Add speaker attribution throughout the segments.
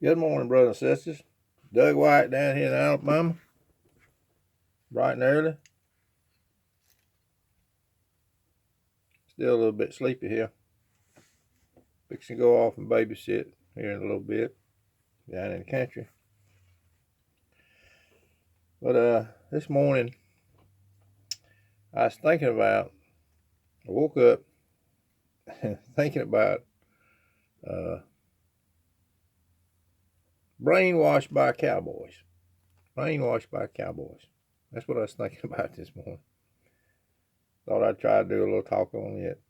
Speaker 1: Good morning, brothers and sisters. Doug White down here in Alabama, bright and early. Still a little bit sleepy here. Fixing to go off and babysit here in a little bit down in the country. But this morning I was thinking about, I woke up thinking about Brainwashed by Cowboys. Brainwashed by Cowboys. That's what I was thinking about this morning. Thought I'd try to do a little talk on it.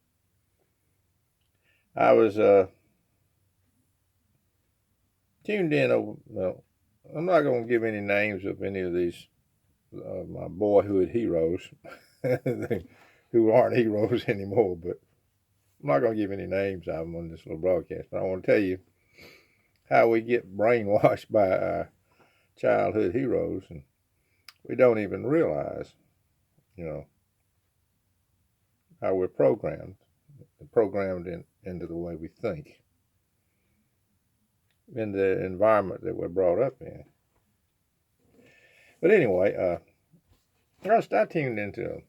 Speaker 1: I was tuned in over, well, I'm not going to give any names of any of these my boyhood heroes who aren't heroes anymore, but I'm not going to give any names of them on this little broadcast. But I want to tell you how we get brainwashed by our childhood heroes, and we don't even realize, how we're programmed into the way we think, in the environment that we're brought up in. But anyway, I tuned into,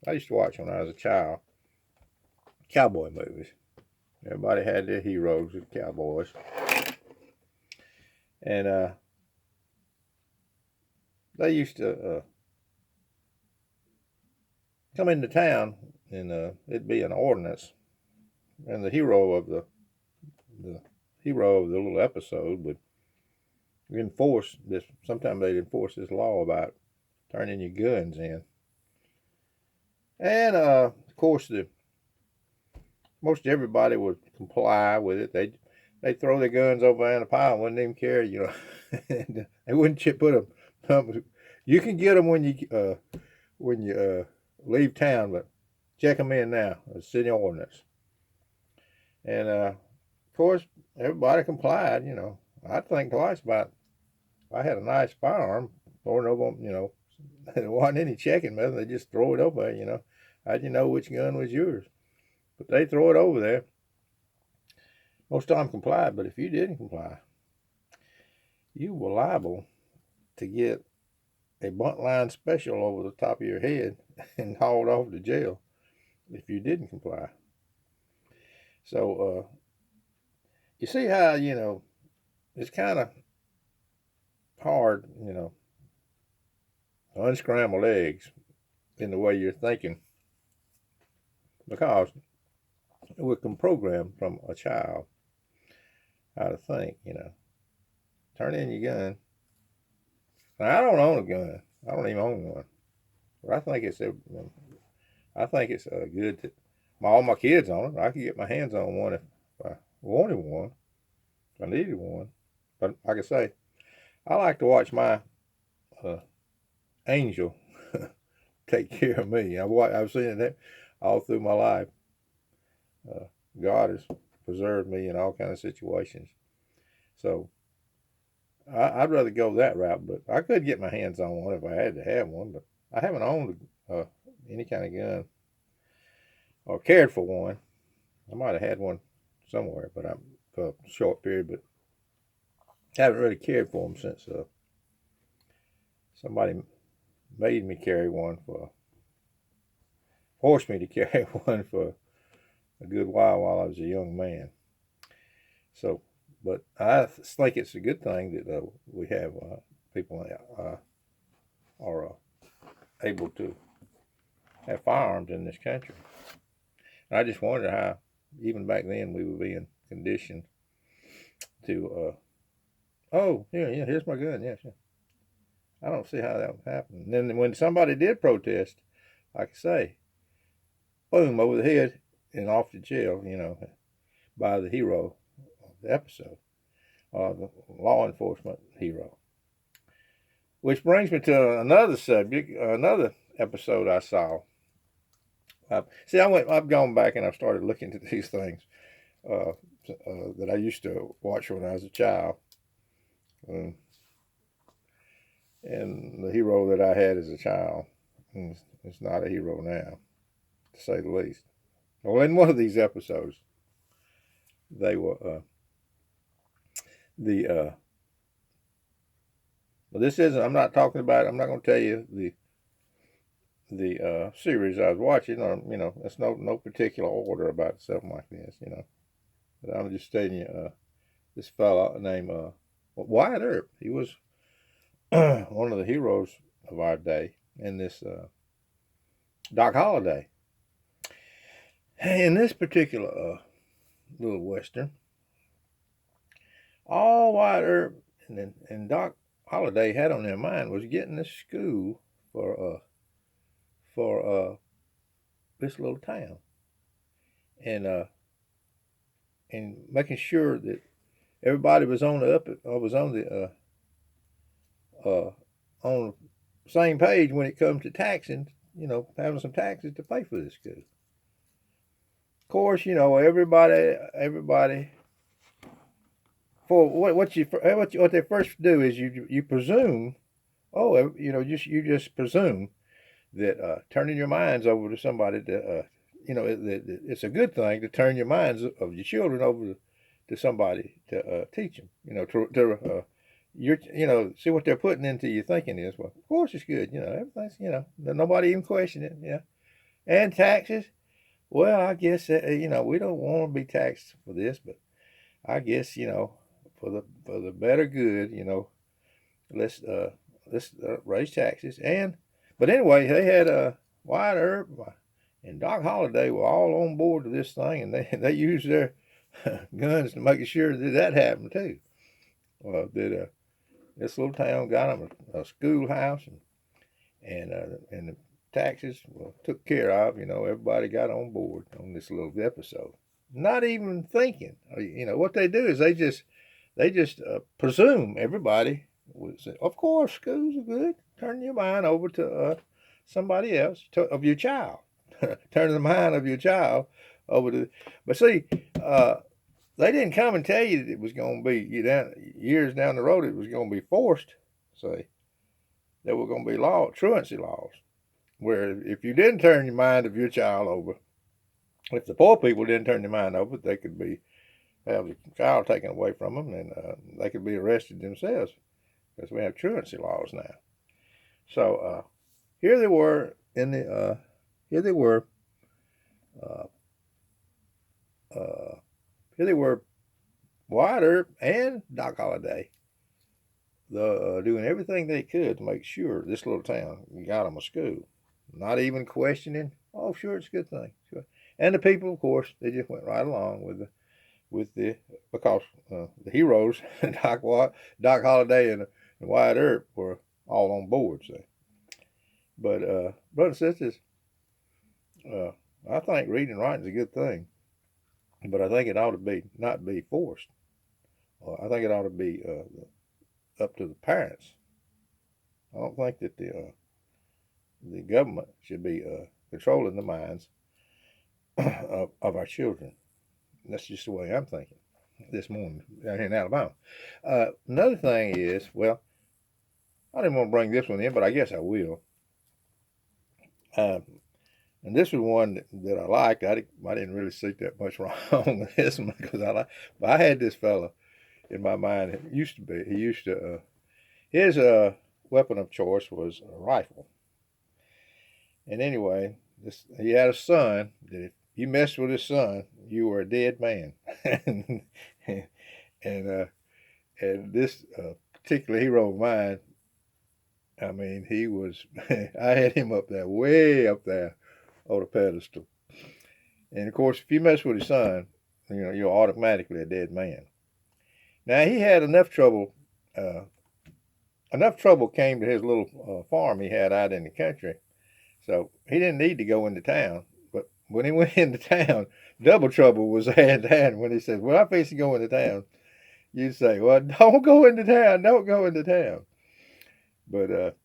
Speaker 1: I used to watch when I was a child, cowboy movies. Everybody had their heroes, the cowboys. And they used to come into town, and it'd be an ordinance, and the hero of the little episode would enforce this. Sometimes they'd enforce this law about turning your guns in, and of course most everybody would comply with it. They'd throw their guns over in a pile and wouldn't even care, and they wouldn't put them. You can get them when you leave town, but check them in now. It's city ordinance. And of course, everybody complied. I'd think twice about if I had a nice firearm, throwing over. There wasn't any checking, man. They just throw it over. How'd you know which gun was yours? But they throw it over there. Most of them complied, but if you didn't comply, you were liable to get a bunt line special over the top of your head and hauled off to jail if you didn't comply. So you see how it's kind of hard to unscramble eggs in the way you're thinking, because we can program from a child how to think. Turn in your gun. Now, I don't own a gun. I don't even own one. But I think it's good that all my kids own it. I could get my hands on one if I wanted one, if I needed one. But like I say, I like to watch my angel take care of me. I've seen it all through my life. God has preserved me in all kinds of situations. So I'd rather go that route, but I could get my hands on one if I had to have one. But I haven't owned any kind of gun or cared for one. I might have had one somewhere, but for a short period, but haven't really cared for them since somebody made me carry one forced me to carry one for a good while I was a young man. So, but I think it's a good thing that we have people are able to have firearms in this country. And I just wonder how, even back then, we were being conditioned to, oh, yeah, here's my gun, yeah, sure. I don't see how that would happen. And then when somebody did protest, like I say, boom, over the head and off to jail, by the hero of the episode, the law enforcement hero. Which brings me to another subject, another episode I saw. I've gone back and I've started looking at these things that I used to watch when I was a child. And the hero that I had as a child is not a hero now, to say the least. Well, in one of these episodes, they were the well, this isn't. I'm not talking about. I'm not going to tell you the series I was watching. Or it's no particular order about something like this. But I'm just telling you. This fella named Wyatt Earp. He was one of the heroes of our day in this Doc Holliday. In this particular little western, all Wyatt Earp and Doc Holliday had on their mind was getting to school for this little town, and making sure that everybody was on the on the same page when it comes to taxing. Having some taxes to pay for this school. Of course, everybody. For what they first do is you presume. Oh, you just presume that turning your minds over to somebody to it's a good thing to turn your minds of your children over to somebody to teach them. See what they're putting into your thinking is, well, of course it's good. Everything's, nobody even question it. Yeah. And taxes. Well, I guess, we don't want to be taxed for this, but I guess, for the better good, let's raise taxes. But anyway, they had Wyatt Earp and Doc Holliday were all on board to this thing, and they used their guns to make sure that happened too. This little town got them a schoolhouse, and the taxes were took care of. Everybody got on board on this little episode, not even thinking. What they do is they just presume everybody would say, of course, schools are good. Turn your mind over to somebody else of your child. Turn the mind of your child over to. But see, they didn't come and tell you that it was going to be years down the road. It was going to be forced. See, there were going to be truancy laws, where if you didn't turn your mind of your child over, if the poor people didn't turn their mind over, they could have the child taken away from them, and they could be arrested themselves, because we have truancy laws now. So here they were here they were Wyatt Earp and Doc Holliday, doing everything they could to make sure this little town got them a school. Not even questioning. Oh, sure, it's a good thing. Sure. And the people, of course, they just went right along because the heroes, Doc Holliday and Wyatt Earp, were all on board. So. But brothers and sisters, I think reading and writing is a good thing, but I think it ought to not be forced. I think it ought to be up to the parents. I don't think that the government should be controlling the minds of our children. And that's just the way I'm thinking this morning down here in Alabama. Another thing is, well, I didn't want to bring this one in, but I guess I will. And this was one that I liked. I didn't really see that much wrong with this one, because but I had this fella in my mind. He used to his weapon of choice was a rifle. And anyway, he had a son that if you messed with his son, you were a dead man. and this particular hero of mine, I mean, he was. I had him up there, way up there, on the pedestal. And of course, if you mess with his son, you're automatically a dead man. Now he had enough trouble. Enough trouble came to his little farm he had out in the country, so he didn't need to go into town. But when he went into town, double trouble was had. When he said, "Well, I'm fixing to go into town," you'd say, "Well, don't go into town. Don't go into town." But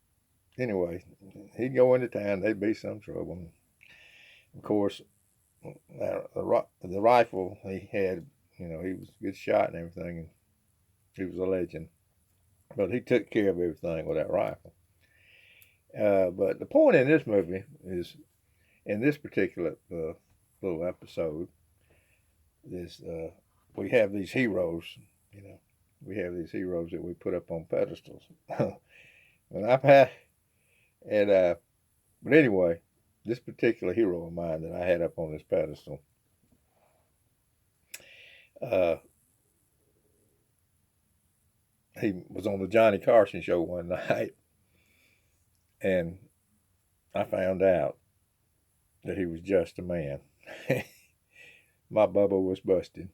Speaker 1: anyway, he'd go into town. There'd be some trouble. Of course, the rifle he had, he was a good shot and everything, and he was a legend. But he took care of everything with that rifle. But the point in this movie is, in this particular little episode, is we have these heroes, we have these heroes that we put up on pedestals. And I've had, and but anyway, this particular hero of mine that I had up on this pedestal, he was on the Johnny Carson show one night, and I found out that he was just a man. My bubble was busted,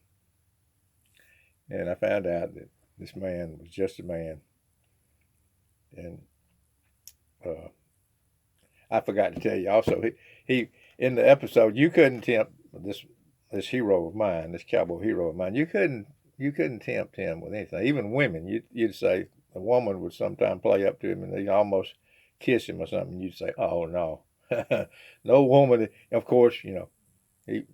Speaker 1: and I found out that this man was just a man. And I forgot to tell you also, he in the episode, you couldn't tempt this hero of mine, this cowboy hero of mine. You couldn't tempt him with anything. Even women, you'd say a woman would sometimes play up to him and they'd almost kiss him or something. You'd say, "Oh no, no woman." Of course, you know he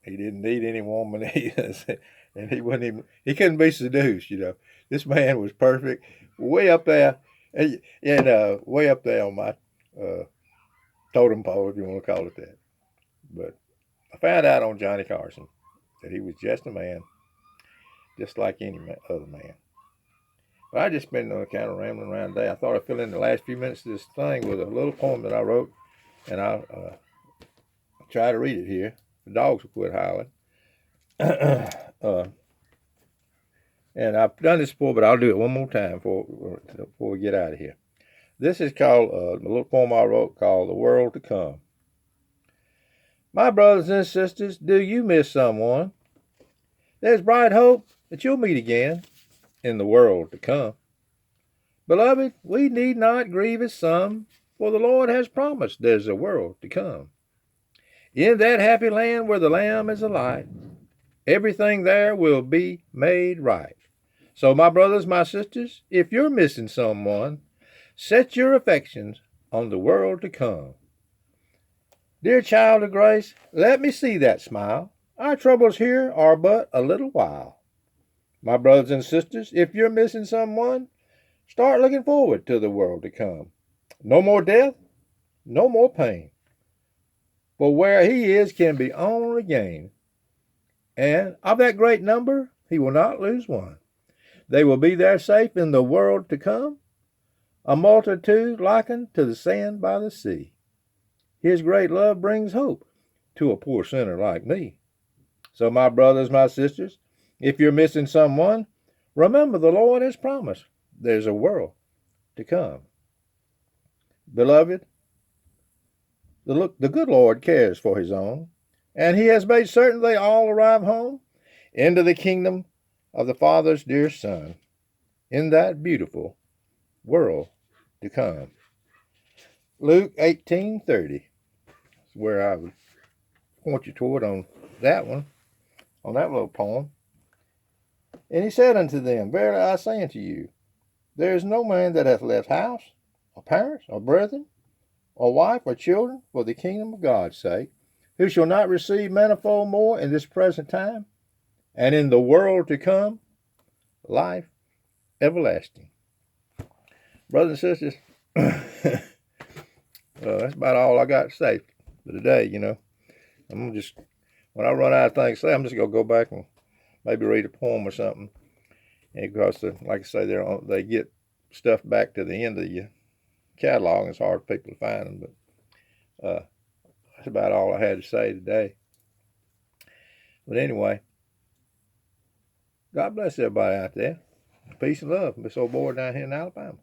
Speaker 1: didn't need any woman, and he couldn't be seduced. You know, this man was perfect, way up there, and way up there on my totem pole, if you want to call it that. But I found out on Johnny Carson that he was just a man, just like any other man. But I just been kind of rambling around today. I thought I'd fill in the last few minutes of this thing with a little poem that I wrote, and I'll try to read it here. The dogs will quit howling. And I've done this before, but I'll do it one more time before we get out of here. This is called a little poem I wrote called "The World to Come." My brothers and sisters, do you miss someone? There's bright hope that you'll meet again in the world to come. Beloved, we need not grieve as some, for the Lord has promised there's a world to come. In that happy land where the Lamb is a light, everything there will be made right. So, my brothers, my sisters, if you're missing someone, set your affections on the world to come. Dear child of grace, let me see that smile. Our troubles here are but a little while. My brothers and sisters, if you're missing someone, start looking forward to the world to come. No more death, no more pain. For where he is can be only gained. And of that great number, he will not lose one. They will be there safe in the world to come, a multitude likened to the sand by the sea. His great love brings hope to a poor sinner like me. So, my brothers, my sisters, if you're missing someone, remember the Lord has promised there's a world to come. Beloved, the good Lord cares for his own, and he has made certain they all arrive home into the kingdom of the Father's dear Son in that beautiful world to come. Luke 18:30 is where I would point you toward on that one, on that little poem. And he said unto them, Verily I say unto you, there is no man that hath left house, or parents, or brethren, or wife, or children, for the kingdom of God's sake, who shall not receive manifold more in this present time, and in the world to come, life everlasting. Brothers and sisters, that's about all I got to say for today, you know. I'm gonna just, when I run out of things to say, I'm just going to go back and maybe read a poem or something. And because, like I say, they get stuff back to the end of your catalog, and it's hard for people to find them. But that's about all I had to say today. But anyway, God bless everybody out there. Peace and love from this old boy down here in Alabama.